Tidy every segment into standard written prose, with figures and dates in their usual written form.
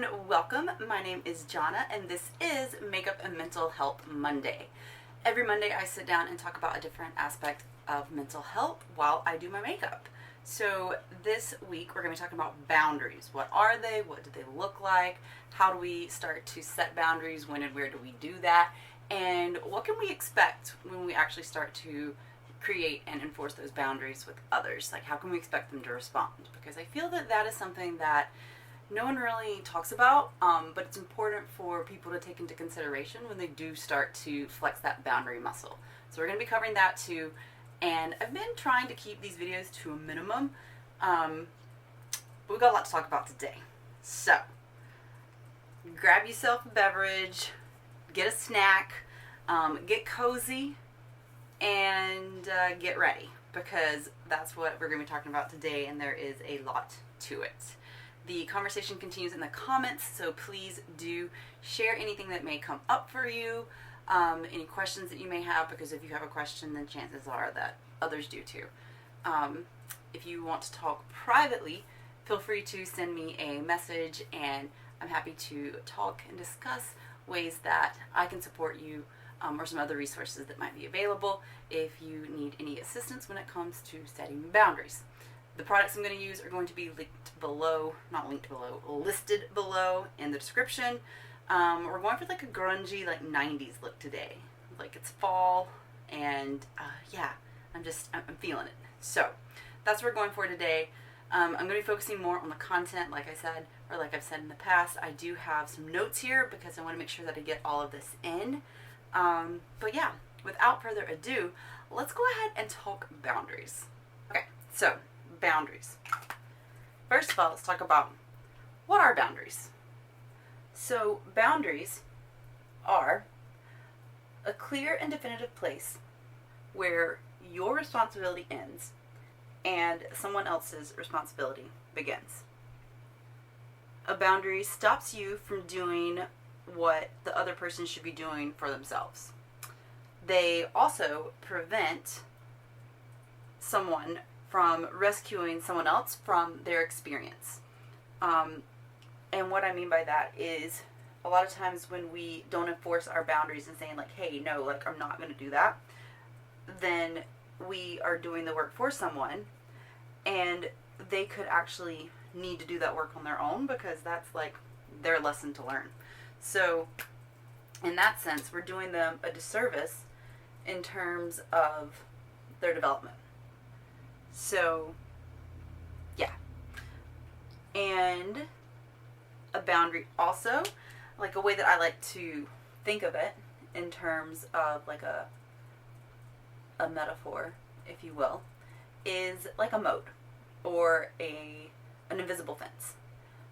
and welcome. My name is Johnna and this is Makeup and Mental Health Monday. Every Monday I sit down and talk about a different aspect of mental health while I do my makeup. So this week we're going to be talking about boundaries. What are they? What do they look like? How do we start to set boundaries? When and where do we do that? And what can we expect when we actually start to create and enforce those boundaries with others? Like, how can we expect them to respond? Because I feel that that is something that no one really talks about, but it's important for people to take into consideration when they do start to flex that boundary muscle. So we're going to be covering that too. And I've been trying to keep these videos to a minimum, but we've got a lot to talk about today. So grab yourself a beverage, get a snack, get cozy, and get ready, because that's what we're going to be talking about today, and there is a lot to it. The conversation continues in the comments, so please do share anything that may come up for you, any questions that you may have, because if you have a question, then chances are that others do too. If you want to talk privately, feel free to send me a message, and I'm happy to talk and discuss ways that I can support you, or some other resources that might be available if you need any assistance when it comes to setting boundaries. The products I'm going to use are going to be linked below, not linked below, listed below in the description. We're going for like a grungy, like 90s look today. Like, it's fall, and yeah, I'm feeling it. So that's what we're going for today. I'm going to be focusing more on the content, like I said, or like I've said in the past. I do have some notes here because I want to make sure that I get all of this in. But yeah, without further ado, let's go ahead and talk boundaries. Okay, so boundaries. First of all, let's talk about what are boundaries. So boundaries are a clear and definitive place where your responsibility ends and someone else's responsibility begins. A boundary stops you from doing what the other person should be doing for themselves. They also prevent someone from rescuing someone else from their experience. And what I mean by that is, a lot of times when we don't enforce our boundaries and saying like, hey, no, like, I'm not going to do that, then we are doing the work for someone, and they could actually need to do that work on their own, because that's like their lesson to learn. So in that sense, we're doing them a disservice in terms of their development. So yeah. And a boundary also, like a way that I like to think of it in terms of like a metaphor, if you will, is like a moat or an invisible fence.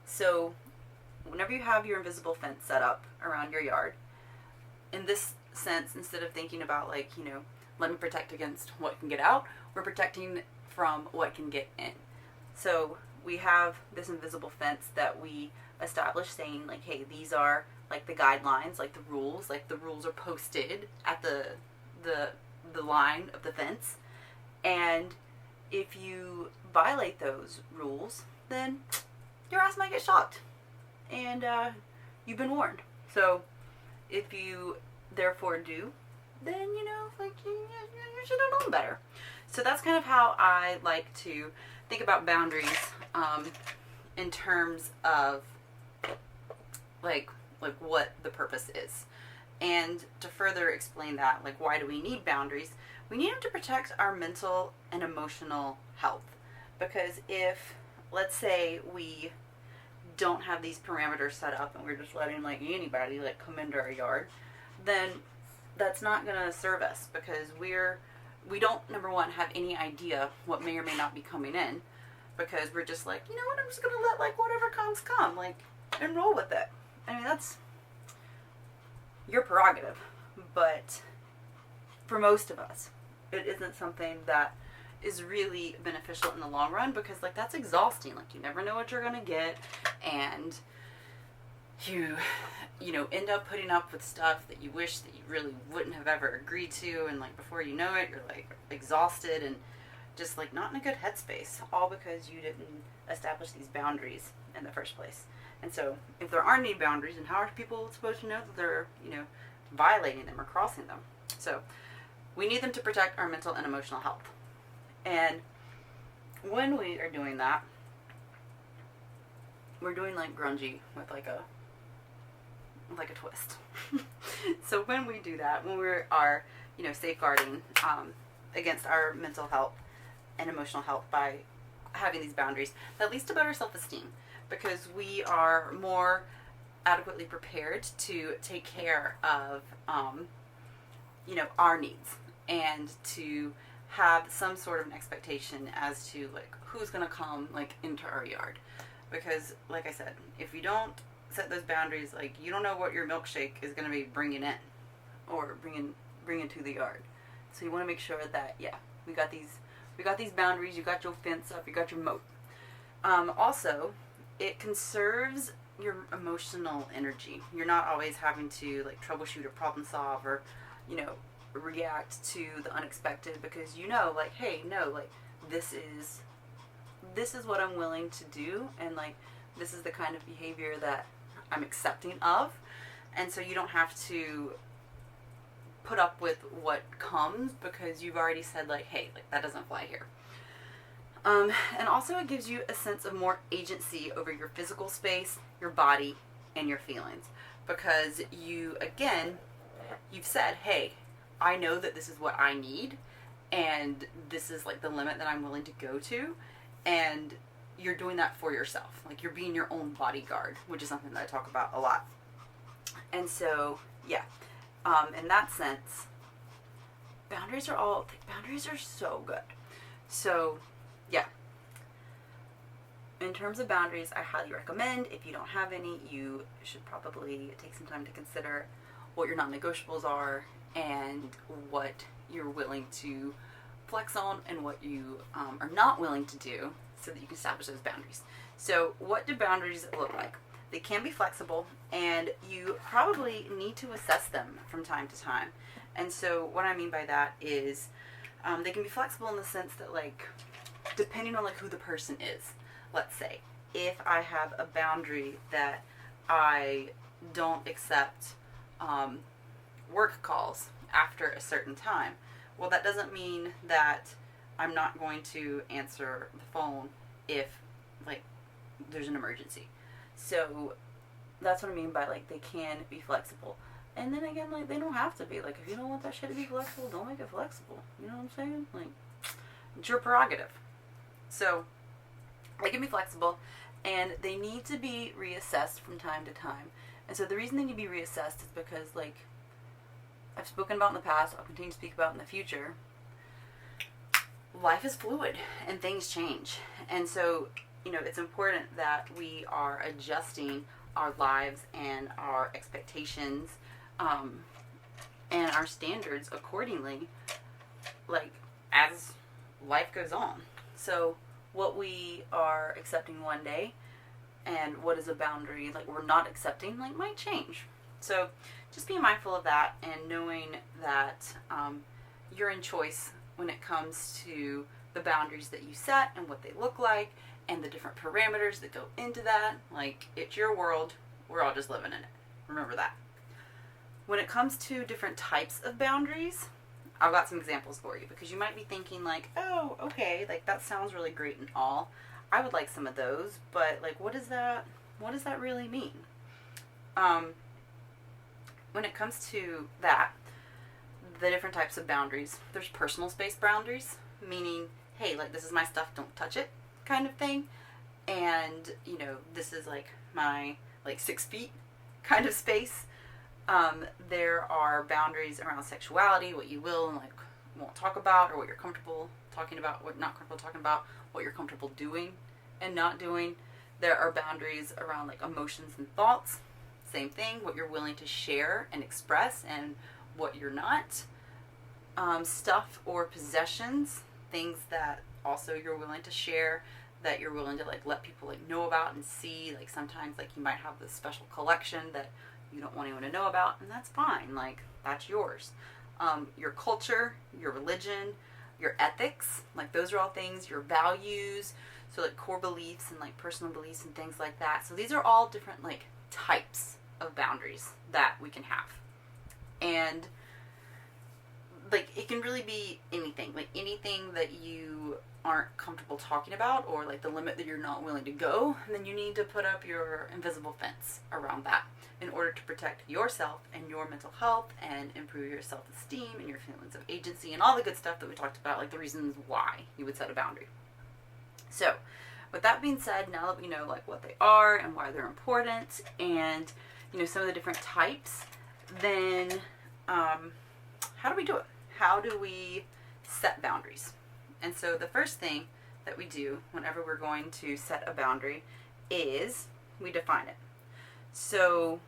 So whenever you have your invisible fence set up around your yard, in this sense, instead of thinking about like, you know, let me protect against what can get out, we're protecting from what can get in. So we have this invisible fence that we establish, saying like, hey, these are like the guidelines, like the rules are posted at the line of the fence, and if you violate those rules, then your ass might get shocked, and you've been warned. So if you therefore do, then, you know, like, you should have known better. So that's kind of how I like to think about boundaries, in terms of like what the purpose is. And to further explain that, like, why do we need boundaries? We need them to protect our mental and emotional health. Because if, let's say, we don't have these parameters set up and we're just letting like anybody like come into our yard, then that's not going to serve us, because we don't, number one, have any idea what may or may not be coming in, because we're just like, you know what, I'm just going to let like whatever comes come, like, and roll with it. I mean, that's your prerogative, but for most of us, it isn't something that is really beneficial in the long run, because like that's exhausting. Like, you never know what you're gonna get, and you know, end up putting up with stuff that you wish that you really wouldn't have ever agreed to, and like before you know it, you're like exhausted and just like not in a good headspace, all because you didn't establish these boundaries in the first place. And so if there aren't any boundaries, then how are people supposed to know that they're, violating them or crossing them? So we need them to protect our mental and emotional health. And when we are doing that, we're doing like grungy with like a twist. So when we do that, when we are, safeguarding against our mental health and emotional health by having these boundaries, that leads to better self-esteem, because we are more adequately prepared to take care of, our needs, and to have some sort of an expectation as to like who's going to come like into our yard. Because like I said, if you don't set those boundaries, like you don't know what your milkshake is going to be bringing in or bringing to the yard. So you want to make sure that we got these boundaries. You got your fence up, you got your moat. Also, it conserves your emotional energy. You're not always having to like troubleshoot or problem solve or react to the unexpected, because like, hey, no, like this is what I'm willing to do, and like this is the kind of behavior that I'm accepting of. And so you don't have to put up with what comes, because you've already said like, hey, like that doesn't fly here. And also it gives you a sense of more agency over your physical space, your body, and your feelings, because you've said, hey, I know that this is what I need, and this is like the limit that I'm willing to go to, and you're doing that for yourself. Like you're being your own bodyguard, which is something that I talk about a lot. And so, in that sense, boundaries are so good. So, in terms of boundaries, I highly recommend, if you don't have any, you should probably take some time to consider what your non-negotiables are and what you're willing to flex on and what you are not willing to do, so that you can establish those boundaries. So what do boundaries look like? They can be flexible, and you probably need to assess them from time to time. And so what I mean by that is they can be flexible in the sense that, like, depending on like who the person is. Let's say if I have a boundary that I don't accept work calls after a certain time, well, that doesn't mean that I'm not going to answer the phone if like there's an emergency. So that's what I mean by like they can be flexible. And then again, like they don't have to be. Like if you don't want that shit to be flexible, don't make it flexible. You know what I'm saying? Like it's your prerogative. So they can be flexible, and they need to be reassessed from time to time. And so the reason they need to be reassessed is because, like I've spoken about in the past, I'll continue to speak about in the future, life is fluid and things change. And so, it's important that we are adjusting our lives and our expectations and our standards accordingly, like as life goes on. So what we are accepting one day and what is a boundary like we're not accepting like might change. So just be mindful of that, and knowing that you're in choice when it comes to the boundaries that you set and what they look like and the different parameters that go into that. Like, it's your world. We're all just living in it. Remember that. When it comes to different types of boundaries, I've got some examples for you, because you might be thinking like, oh, okay, like that sounds really great and all. I would like some of those, but like, what does that really mean? When it comes to that, the different types of boundaries, there's personal space boundaries, meaning, hey, like this is my stuff, don't touch it kind of thing. And, this is like my like 6 feet kind of space. There are boundaries around sexuality, what you will and like won't talk about, or what you're comfortable talking about, what not comfortable talking about, what you're comfortable doing and not doing. There are boundaries around like emotions and thoughts. Same thing, what you're willing to share and express and what you're not. Stuff or possessions, things that also you're willing to share, that you're willing to like let people like know about and see. Like sometimes like you might have this special collection that you don't want anyone to know about, and that's fine. Like that's yours. Your culture, your religion, your ethics, like those are all things, your values. So like core beliefs and like personal beliefs and things like that. So these are all different like types of boundaries that we can have. And like it can really be anything, like anything that you aren't comfortable talking about, or like the limit that you're not willing to go, and then you need to put up your invisible fence around that in order to protect yourself and your mental health and improve your self-esteem and your feelings of agency and all the good stuff that we talked about, like the reasons why you would set a boundary. So with that being said, now that we know like what they are and why they're important and some of the different types, then how do we do it? How do we set boundaries? And so the first thing that we do whenever we're going to set a boundary is we define it. So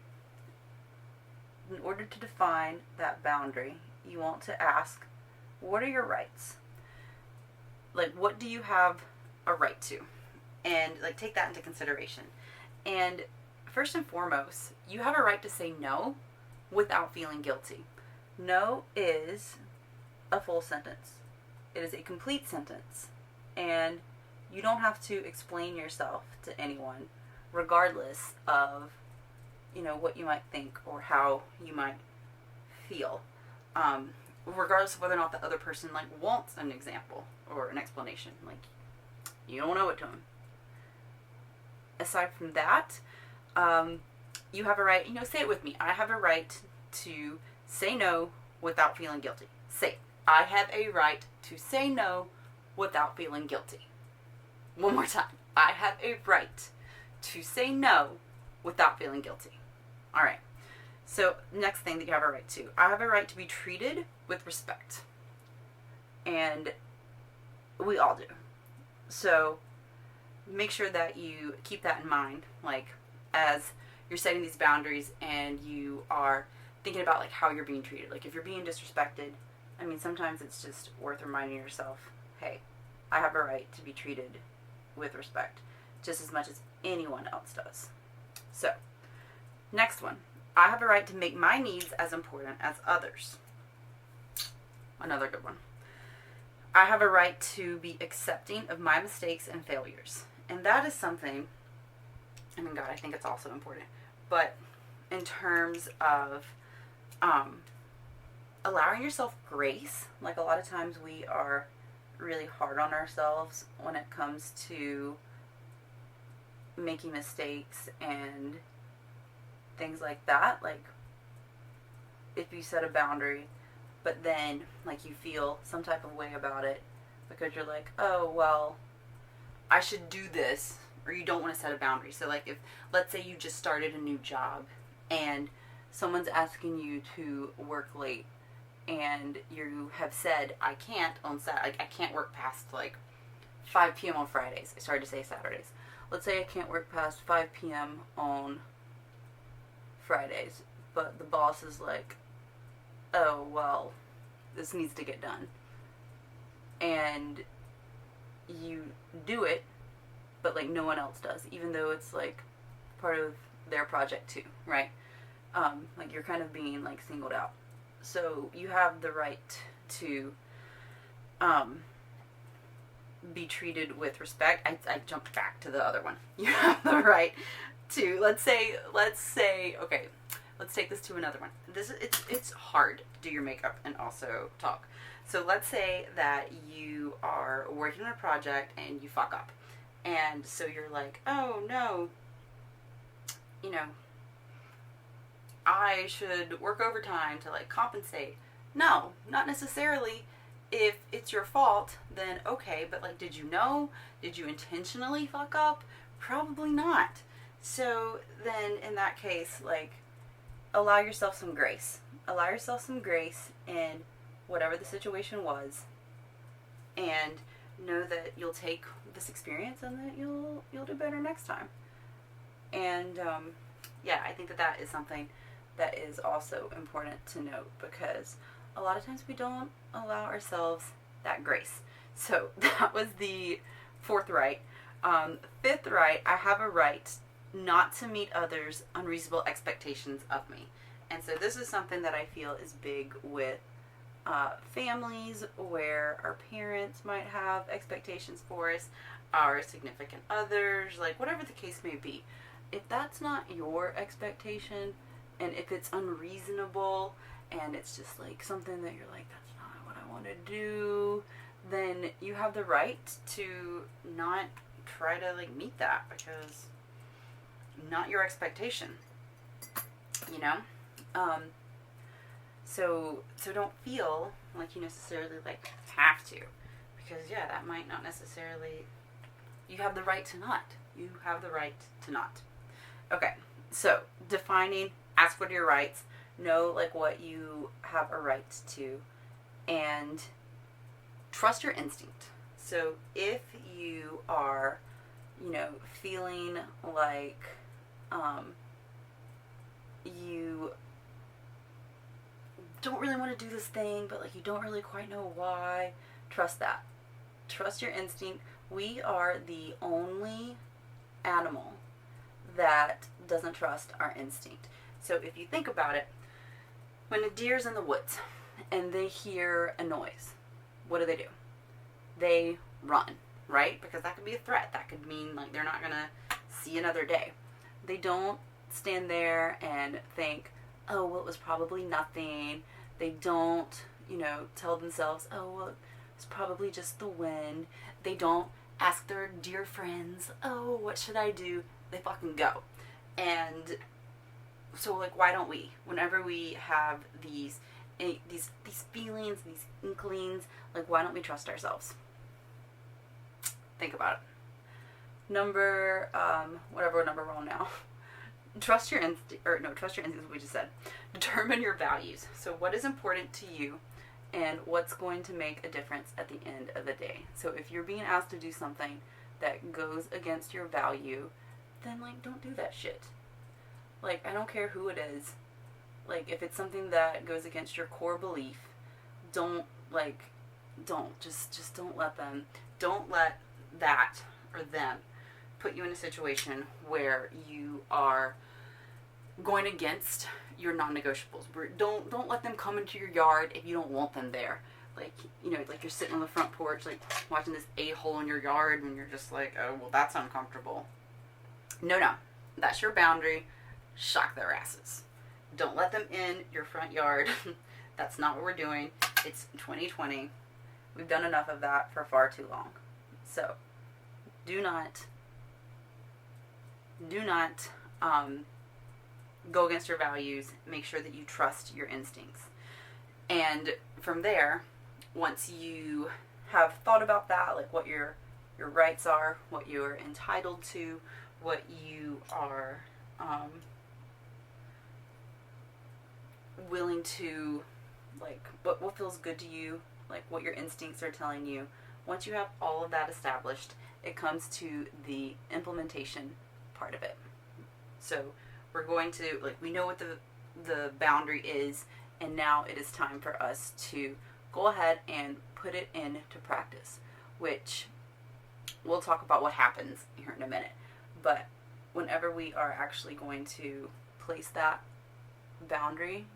in order to define that boundary, you want to ask, what are your rights? Like, what do you have a right to? And like take that into consideration. And first and foremost, you have a right to say no without feeling guilty. No is a full sentence. It is a complete sentence. And you don't have to explain yourself to anyone, regardless of, what you might think or how you might feel. Regardless of whether or not the other person like wants an example or an explanation. Like, you don't owe it to them. Aside from that, you have a right, say it with me. I have a right to say no without feeling guilty. Say it. I have a right to say no without feeling guilty. One more time. I have a right to say no without feeling guilty. All right. So next thing that you have a right to. I have a right to be treated with respect. And we all do. So make sure that you keep that in mind, like as you're setting these boundaries and you are thinking about like how you're being treated. Like if you're being disrespected, I mean, sometimes it's just worth reminding yourself, hey, I have a right to be treated with respect just as much as anyone else does. So next one, I have a right to make my needs as important as others. Another good one. I have a right to be accepting of my mistakes and failures. And that is something, I mean, God, I think it's also important. But in terms of allowing yourself grace, like a lot of times we are really hard on ourselves when it comes to making mistakes and things like that. Like if you set a boundary, but then like you feel some type of way about it because you're like, oh, well, I should do this, or you don't want to set a boundary. So like if, let's say you just started a new job and someone's asking you to work late and you have said, I can't on Saturday, I can't work past like 5 p.m. on Fridays. I started to say Saturdays. Let's say I can't work past 5 p.m. on Fridays, but the boss is like, oh, well, this needs to get done. And you do it, but like no one else does, even though it's like part of their project too, right? Like you're kind of being like singled out. So you have the right to be treated with respect. I jumped back to the other one. You have the right to, let's say, okay, let's take this to another one. It's hard to do your makeup and also talk. So let's say that you are working on a project and you fuck up. And so you're like, oh no, I should work overtime to like compensate. No, not necessarily. If it's your fault, then okay, but like, did you know? Did you intentionally fuck up? Probably not. So then in that case, like, allow yourself some grace. Allow yourself some grace in whatever the situation was, and know that you'll take this experience and that you'll do better next time. And yeah, I think that is something that is also important to note, because a lot of times we don't allow ourselves that grace. So that was the fourth right. Fifth right, I have a right not to meet others' unreasonable expectations of me. And so this is something that I feel is big with families where our parents might have expectations for us, our significant others, like whatever the case may be. If that's not your expectation, and if it's unreasonable, and it's just like something that you're like, that's not what I want to do, then you have the right to not try to like meet that, because not your expectation, you know? So don't feel like you necessarily like have to, because yeah, that might not necessarily, you have the right to not. You have the right to not. Okay, so defining, ask what are your rights, know like what you have a right to, and trust your instinct. So if you are, feeling like you don't really want to do this thing, but like you don't really quite know why, trust that. Trust your instinct. We are the only animal that doesn't trust our instinct. So if you think about it, when a deer's in the woods and they hear a noise, what do? They run, right? Because that could be a threat. That could mean like they're not going to see another day. They don't stand there and think, oh, well, it was probably nothing. They don't, tell themselves, oh, well, it's probably just the wind. They don't ask their dear friends, oh, what should I do? They fucking go. And so, like, why don't we? Whenever we have these feelings, these inklings, like, why don't we trust ourselves? Think about it. Whatever number we're on now. Trust your instinct is what we just said. Determine your values. So what is important to you and what's going to make a difference at the end of the day. So if you're being asked to do something that goes against your value, then like don't do that shit. Like, I don't care who it is. Like, if it's something that goes against your core belief, don't let that or them put you in a situation where you are going against your non-negotiables. Don't let them come into your yard if you don't want them there. Like, like you're sitting on the front porch, like watching this a-hole in your yard, and you're just like, oh, well, that's uncomfortable. No, that's your boundary. Shock their asses. Don't let them in your front yard. That's not what we're doing. It's 2020. We've done enough of that for far too long. So, do not go against your values. Make sure that you trust your instincts. And from there, once you have thought about that, like what your rights are, what you're entitled to, what you are willing to, like what feels good to you, like what your instincts are telling you. Once you have all of that established, it comes to the implementation part of it. So we're going to, like, we know what the boundary is, and now it is time for us to go ahead and put it into practice, which we'll talk about what happens here in a minute. But whenever we are actually going to place that boundary,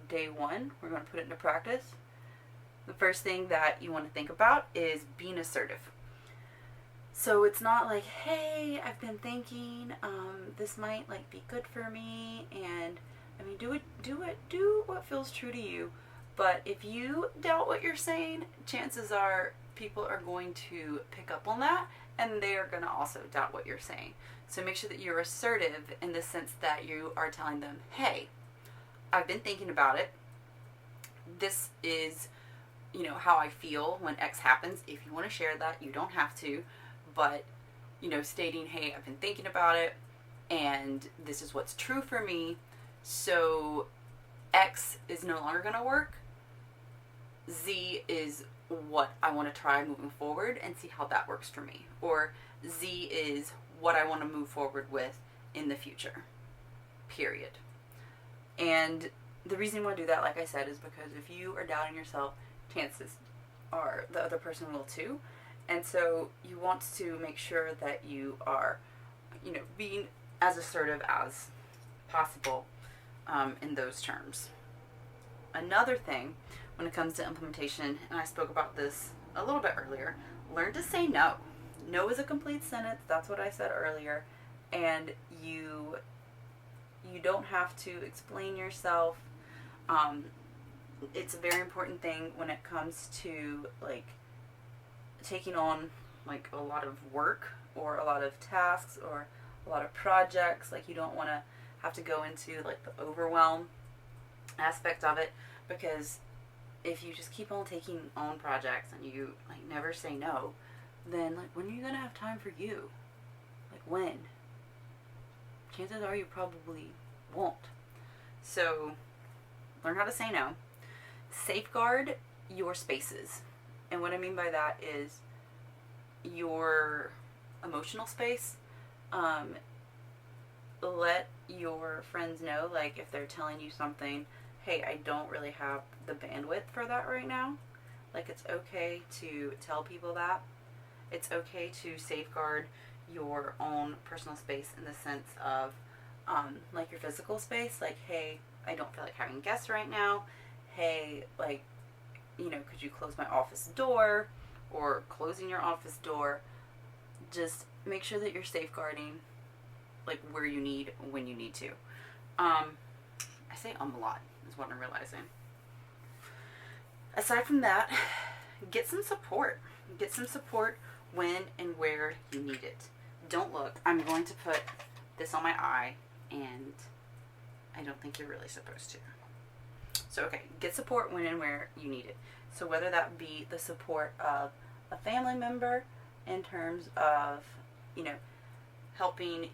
day one, we're going to put it into practice. The first thing that you want to think about is being assertive. So it's not like, hey, I've been thinking, this might like be good for me, and I mean, do what feels true to you. But if you doubt what you're saying, chances are people are going to pick up on that, and they are going to also doubt what you're saying. So make sure that you're assertive in the sense that you are telling them, hey, I've been thinking about it. This is, how I feel when X happens. If you want to share that, you don't have to. But, stating, hey, I've been thinking about it, and this is what's true for me. So X is no longer going to work. Z is what I want to try moving forward and see how that works for me. Or Z is what I want to move forward with in the future. Period. And the reason you want to do that, like I said, is because if you are doubting yourself, chances are the other person will too. And so you want to make sure that you are, being as assertive as possible in those terms. another thing when it comes to implementation, and I spoke about this a little bit earlier, learn to say no. No is a complete sentence. That's what I said earlier. And you don't have to explain yourself. It's a very important thing when it comes to like taking on like a lot of work or a lot of tasks or a lot of projects. Like, you don't want to have to go into like the overwhelm aspect of it, because if you just keep on taking on projects and you like never say no, then like when are you gonna have time for you? Like, when? Chances are you probably won't. So learn how to say no. Safeguard your spaces. And what I mean by that is your emotional space. Let your friends know, like, if they're telling you something, hey, I don't really have the bandwidth for that right now. Like, it's okay to tell people that. It's okay to safeguard your own personal space in the sense of, like, your physical space. Like, hey, I don't feel like having guests right now. Hey, like, you know, could you close my office door? Or closing your office door. Just make sure that you're safeguarding, like, where you need, when you need to. I say a lot is what I'm realizing. Aside from that, get some support. Get some support when and where you need it. Don't look. I'm going to put this on my eye, and I don't think you're really supposed to. So, okay, get support when and where you need it. So whether that be the support of a family member in terms of, you know, helping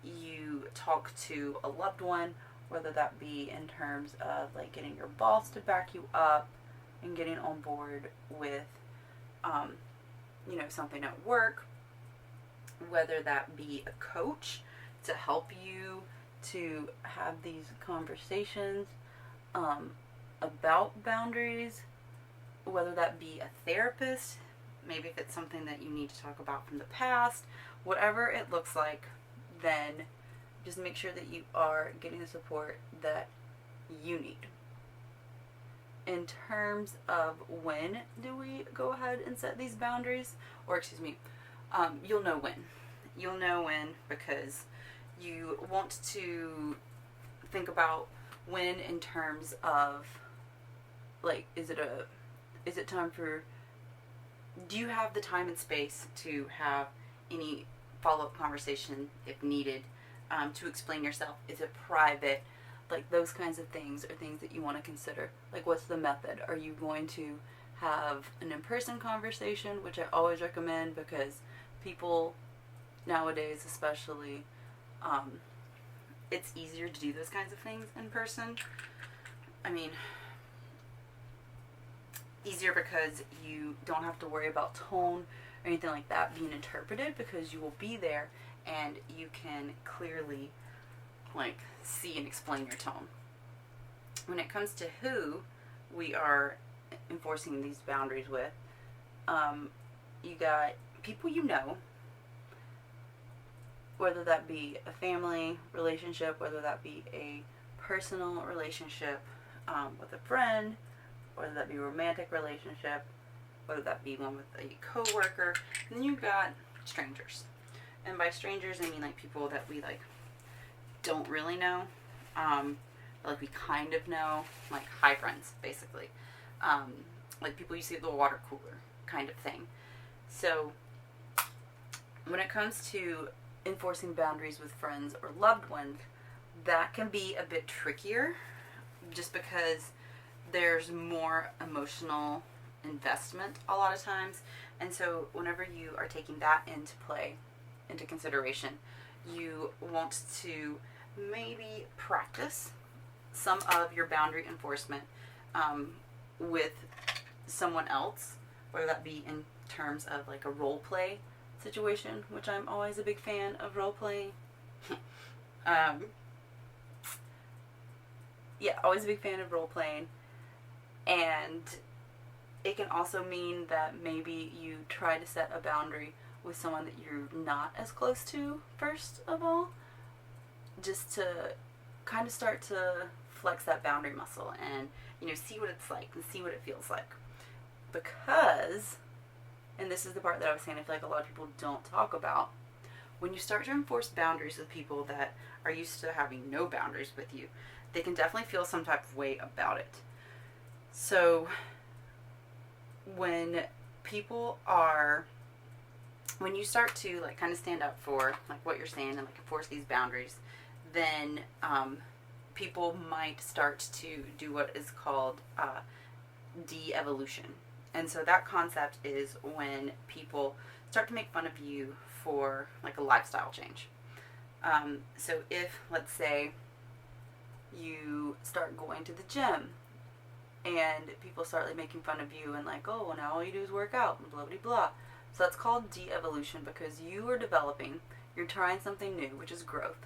you talk to a loved one, whether that be in terms of like getting your boss to back you up and getting on board with, you know, something at work, whether that be a coach to help you to have these conversations about boundaries, whether that be a therapist, maybe if it's something that you need to talk about from the past, whatever it looks like, then just make sure that you are getting the support that you need. In terms of when do we go ahead and set these boundaries, or excuse me, you'll know when. You'll know when, because you want to think about when in terms of, like, is it time for, do you have the time and space to have any follow-up conversation if needed, to explain yourself? Is it private? Like, those kinds of things are things that you want to consider. Like, what's the method? Are you going to have an in-person conversation, which I always recommend, because people nowadays especially, it's easier to do those kinds of things in person. I mean, easier because you don't have to worry about tone or anything like that being interpreted, because you will be there and you can clearly, like, see and explain your tone. When it comes to who we are enforcing these boundaries with, you got people you know, whether that be a family relationship, whether that be a personal relationship with a friend, whether that be a romantic relationship, whether that be one with a coworker, and then you've got strangers. And by strangers, I mean like people that we like don't really know, like we kind of know, like hi friends, basically, like people you see at the water cooler, kind of thing. So when it comes to enforcing boundaries with friends or loved ones, that can be a bit trickier, just because there's more emotional investment a lot of times. And so whenever you are taking that into consideration, you want to maybe practice some of your boundary enforcement with someone else, whether that be in terms of like a role play situation, which I'm always a big fan of role playing. Yeah, always a big fan of role playing. And it can also mean that maybe you try to set a boundary with someone that you're not as close to first of all, just to kind of start to flex that boundary muscle and, you know, see what it's like and see what it feels like. Because, and this is the part that I was saying I feel like a lot of people don't talk about, when you start to enforce boundaries with people that are used to having no boundaries with you, they can definitely feel some type of way about it. So when you start to like kind of stand up for like what you're saying and like enforce these boundaries, then people might start to do what is called Deevolution. And so that concept is when people start to make fun of you for like a lifestyle change. So if, let's say, you start going to the gym and people start like making fun of you and like, oh, well, now all you do is work out and blah, blah, blah. So that's called Deevolution, because you are developing, you're trying something new, which is growth,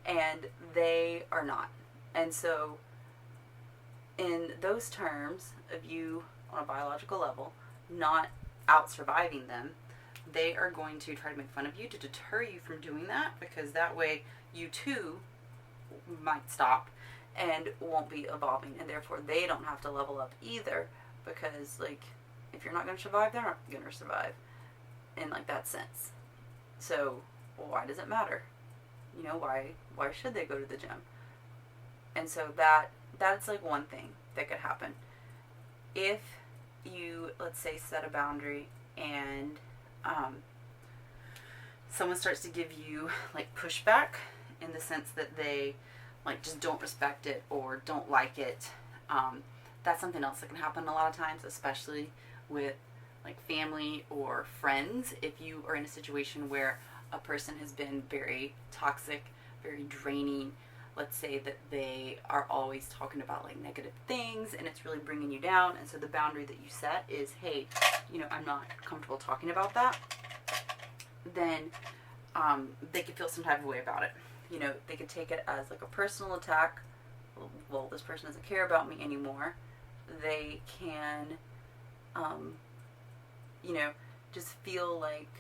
and they are not. And so in those terms of you on a biological level not out surviving them, they are going to try to make fun of you to deter you from doing that, because that way you too might stop and won't be evolving, and therefore they don't have to level up either, because like if you're not going to survive, they're not going to survive in like that sense. So why does it matter? You know, why should they go to the gym? And so that's like one thing that could happen. If you, let's say, set a boundary and someone starts to give you like pushback in the sense that they like just don't respect it or don't like it, that's something else that can happen a lot of times, especially with like family or friends. If you are in a situation where a person has been very toxic, very draining, let's say that they are always talking about like negative things and it's really bringing you down, and so the boundary that you set is, hey, you know, I'm not comfortable talking about that, then they could feel some type of way about it. You know, they could take it as like a personal attack. Well, this person doesn't care about me anymore. They can, you know, just feel like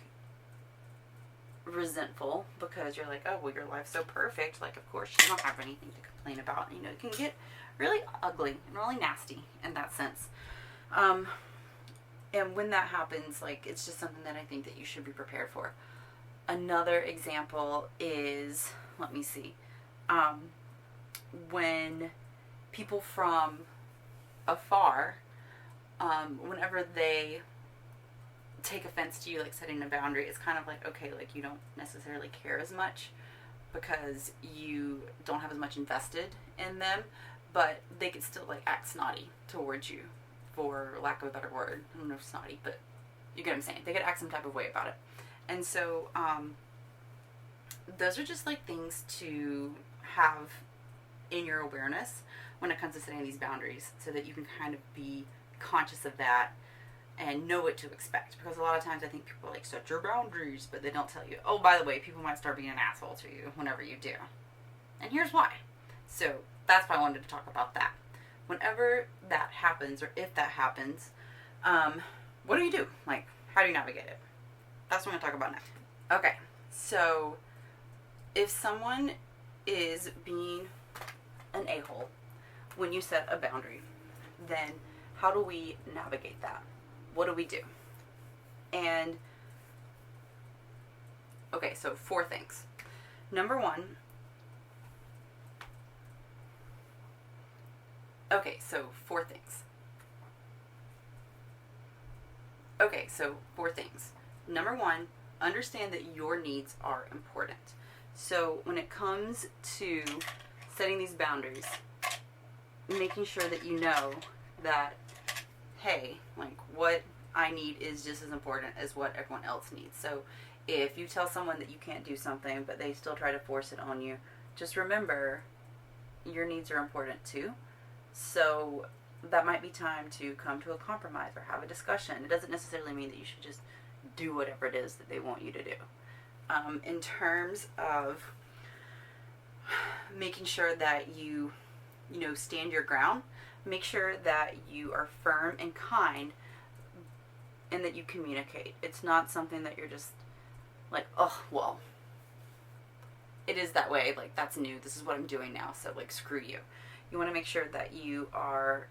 resentful because you're like, oh, well, your life's so perfect. Like, of course, you don't have anything to complain about. You know, it can get really ugly and really nasty in that sense. And when that happens, like, it's just something that I think that you should be prepared for. Another example is, let me see, when people from afar, whenever they take offense to you like setting a boundary, it's kind of like, okay, like you don't necessarily care as much because you don't have as much invested in them, but they could still like act snotty towards you, for lack of a better word. I don't know if snotty, but you get what I'm saying. They could act some type of way about it. And so those are just like things to have in your awareness when it comes to setting these boundaries, so that you can kind of be conscious of that and know what to expect. Because a lot of times I think people like, set your boundaries, but they don't tell you, oh, by the way, people might start being an asshole to you whenever you do. And here's why. So that's why I wanted to talk about that. Whenever that happens, or if that happens, what do you do? Like, how do you navigate it? That's what I'm going to talk about next. Okay, so if someone is being an a-hole when you set a boundary, then how do we navigate that? What do we do? And, okay, so 4 things. Number 1, okay, so 4 things. Okay, so 4 things. Number 1, understand that your needs are important. So when it comes to setting these boundaries, making sure that you know that, hey, like what I need is just as important as what everyone else needs. So if you tell someone that you can't do something, but they still try to force it on you, just remember your needs are important too. So that might be time to come to a compromise or have a discussion. It doesn't necessarily mean that you should just do whatever it is that they want you to do. In terms of making sure that you stand your ground, make sure that you are firm and kind and that you communicate. It's not something that you're just like, oh, well, it is that way. Like, that's new. This is what I'm doing now. So, like, screw you. You want to make sure that you are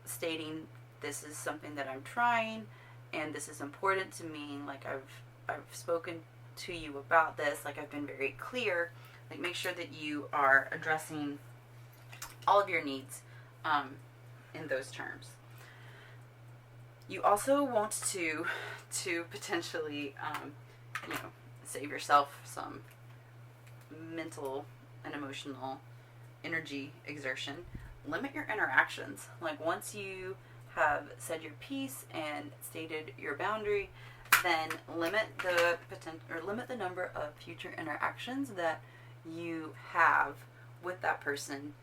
stating, this is something that I'm trying, and this is important to me. Like, I've spoken to you about this. Like, I've been very clear. Like, make sure that you are addressing all of your needs in those terms. You also want to potentially, save yourself some mental and emotional energy exertion. Limit your interactions. Like, once you have said your piece and stated your boundary, then limit the number of future interactions that you have with that person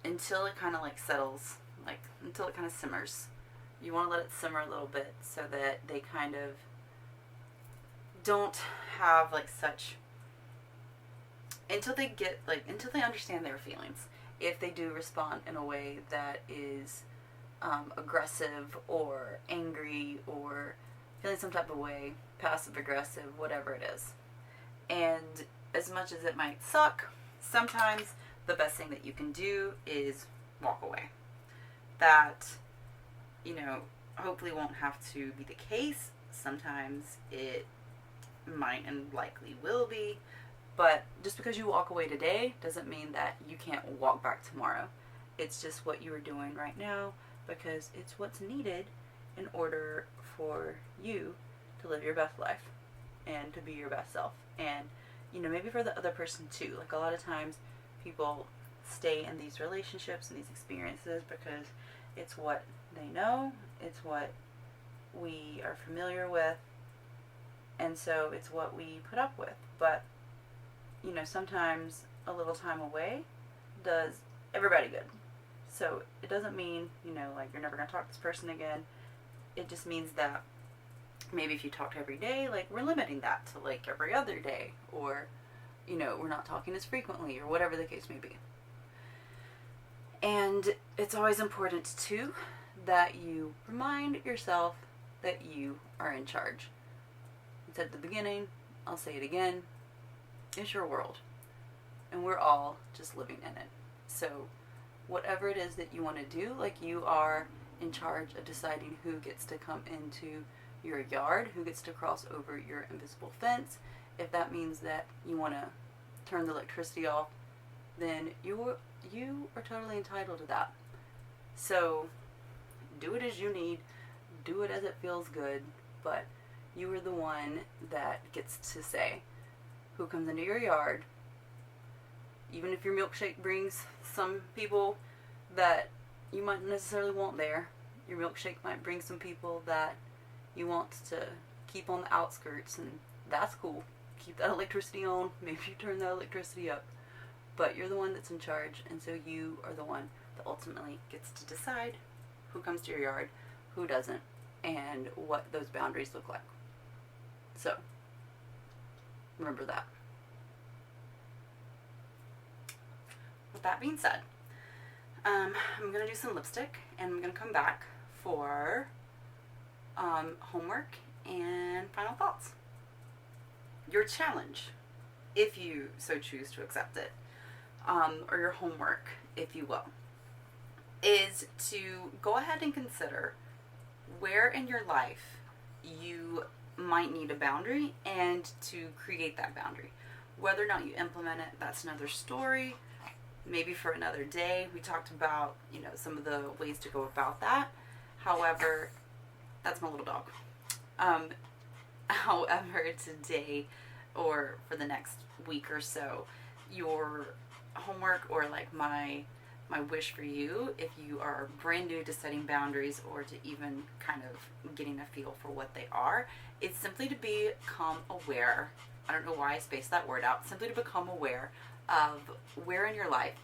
until it kind of like settles, like until it kind of simmers. You want to let it simmer a little bit so that they kind of don't have like such, until they understand their feelings. If they do respond in a way that is aggressive or angry or feeling some type of way, passive aggressive, whatever it is. And as much as it might suck, sometimes the best thing that you can do is walk away. That, hopefully won't have to be the case. Sometimes it might and likely will be. But just because you walk away today doesn't mean that you can't walk back tomorrow. It's just what you are doing right now because it's what's needed in order for you to live your best life and to be your best self. And, maybe for the other person too. Like, a lot of times people stay in these relationships and these experiences because it's what they know, it's what we are familiar with, and so it's what we put up with. But, sometimes a little time away does everybody good. So it doesn't mean, like you're never going to talk to this person again. It just means that maybe if you talk every day, like we're limiting that to like every other day, or, we're not talking as frequently, or whatever the case may be. And it's always important too that you remind yourself that you are in charge. I said at the beginning, I'll say it again, it's your world. And we're all just living in it. So whatever it is that you want to do, like, you are in charge of deciding who gets to come into your yard, who gets to cross over your invisible fence. If that means that you want to turn the electricity off, then you are totally entitled to that. So do it as you need, do it as it feels good, but you are the one that gets to say who comes into your yard. Even if your milkshake brings some people that you might not necessarily want there, your milkshake might bring some people that you want to keep on the outskirts, and that's cool. Keep that electricity on, maybe you turn that electricity up, but you're the one that's in charge, and so you are the one that ultimately gets to decide who comes to your yard, who doesn't, and what those boundaries look like. So remember that. With that being said, I'm going to do some lipstick, and I'm going to come back for homework and final thoughts. Your challenge, if you so choose to accept it, or your homework, if you will, is to go ahead and consider where in your life you might need a boundary and to create that boundary. Whether or not you implement it, that's another story. Maybe for another day. We talked about, some of the ways to go about that. However, that's my little dog. However, today or for the next week or so, your homework, or like my wish for you, if you are brand new to setting boundaries or to even kind of getting a feel for what they are, it's simply to become aware. I don't know why I spaced that word out. Simply to become aware of where in your life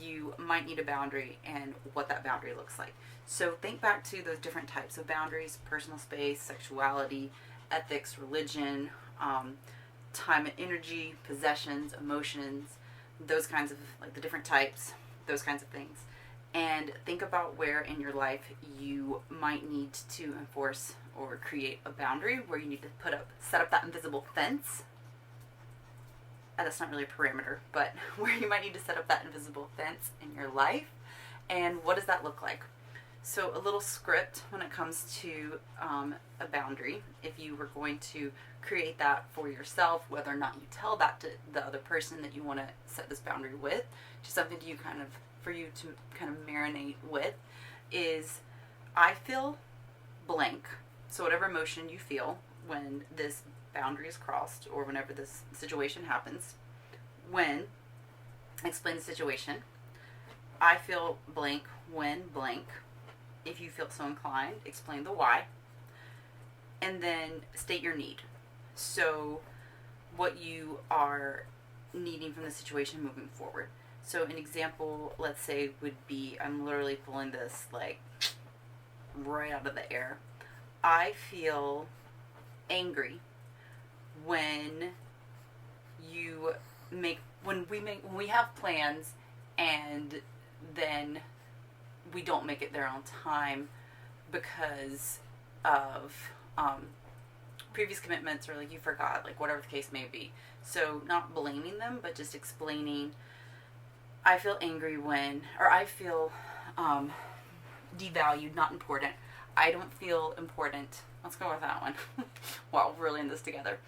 you might need a boundary and what that boundary looks like. So think back to those different types of boundaries: personal space, sexuality, ethics, religion, time and energy, possessions, emotions, those kinds of, like, the different types, those kinds of things. And think about where in your life you might need to enforce or create a boundary, where you need to set up that invisible fence that's not really a parameter, but where you might need to set up that invisible fence in your life. And what does that look like? So a little script when it comes to a boundary, if you were going to create that for yourself, whether or not you tell that to the other person that you want to set this boundary with, just something to you for you to kind of marinate with, is I feel blank. So whatever emotion you feel when this boundary is crossed or whenever this situation happens, explain the situation. I feel blank when blank. If you feel so inclined, explain the why. And then state your need. So what you are needing from the situation moving forward. So an example, let's say, would be, I'm literally pulling this like right out of the air. I feel angry when we have plans and then we don't make it there on time because of previous commitments, or like you forgot, like whatever the case may be. So not blaming them, but just explaining, I feel angry or I feel devalued, not important. I don't feel important. Let's go with that one. Wow, we're really in this together.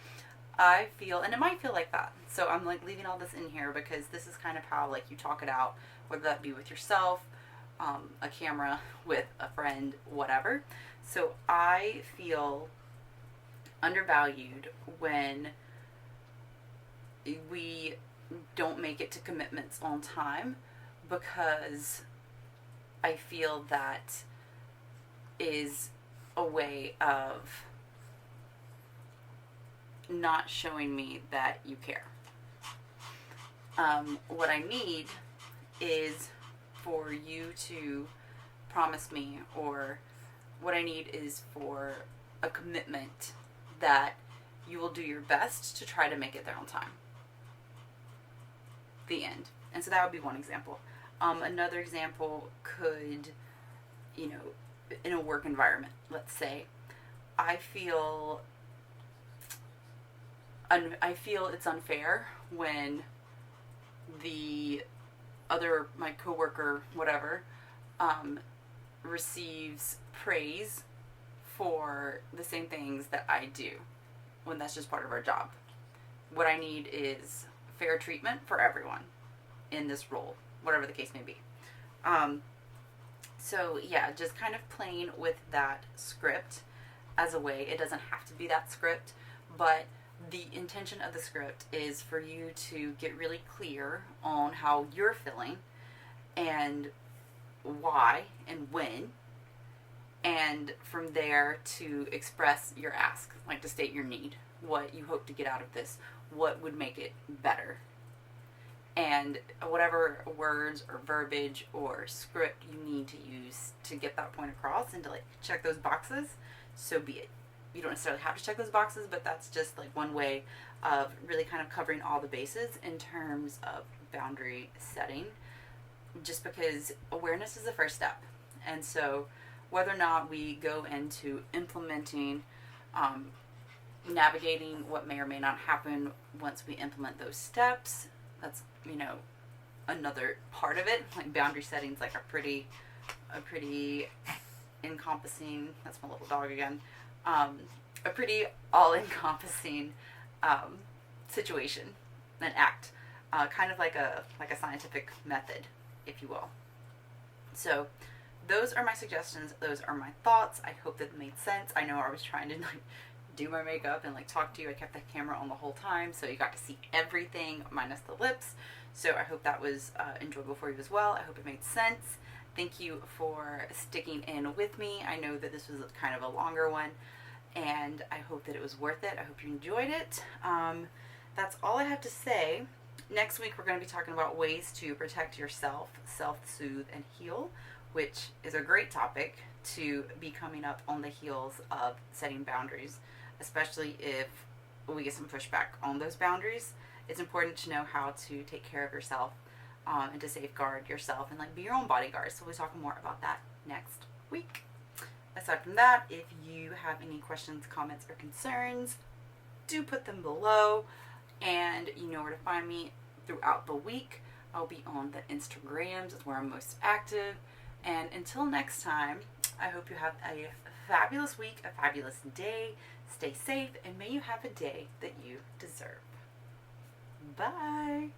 I feel, and it might feel like that. So I'm like leaving all this in here because this is kind of how like you talk it out, whether that be with yourself, a camera, with a friend, whatever. So I feel undervalued when we don't make it to commitments on time, because I feel that is a way of not showing me that you care. What I need is for you to promise me, or what I need is for a commitment that you will do your best to try to make it there on time. The end. And so that would be one example. Another example could, in a work environment, let's say, I feel it's unfair when my coworker, whatever, receives praise for the same things that I do, when that's just part of our job. What I need is fair treatment for everyone in this role, whatever the case may be. So yeah, just kind of playing with that script as a way. It doesn't have to be that script, but the intention of the script is for you to get really clear on how you're feeling and why and when, and from there to express your ask, like to state your need, what you hope to get out of this, what would make it better. And whatever words or verbiage or script you need to use to get that point across and to like check those boxes, so be it. You don't necessarily have to check those boxes, but that's just like one way of really kind of covering all the bases in terms of boundary setting, just because awareness is the first step. And so whether or not we go into implementing, navigating what may or may not happen once we implement those steps, that's, another part of it. Like boundary settings like a pretty encompassing, that's my little dog again, a pretty all-encompassing situation, an act, kind of like a scientific method, if you will. So those are my suggestions. Those are my thoughts. I hope that made sense. I know I was trying to do my makeup and talk to you. I kept the camera on the whole time, so you got to see everything minus the lips. So I hope that was enjoyable for you as well. I hope it made sense. Thank you for sticking in with me. I know that this was kind of a longer one, and I hope that it was worth it. I hope you enjoyed it. That's all I have to say. Next week, we're going to be talking about ways to protect yourself, self-soothe, and heal, which is a great topic to be coming up on the heels of setting boundaries, especially if we get some pushback on those boundaries. It's important to know how to take care of yourself and to safeguard yourself and be your own bodyguard. So we'll talk more about that next week. Aside from that, if you have any questions, comments, or concerns, do put them below. And you know where to find me throughout the week. I'll be on the Instagrams, it's where I'm most active. And until next time, I hope you have a fabulous week, a fabulous day. Stay safe, and may you have a day that you deserve. Bye.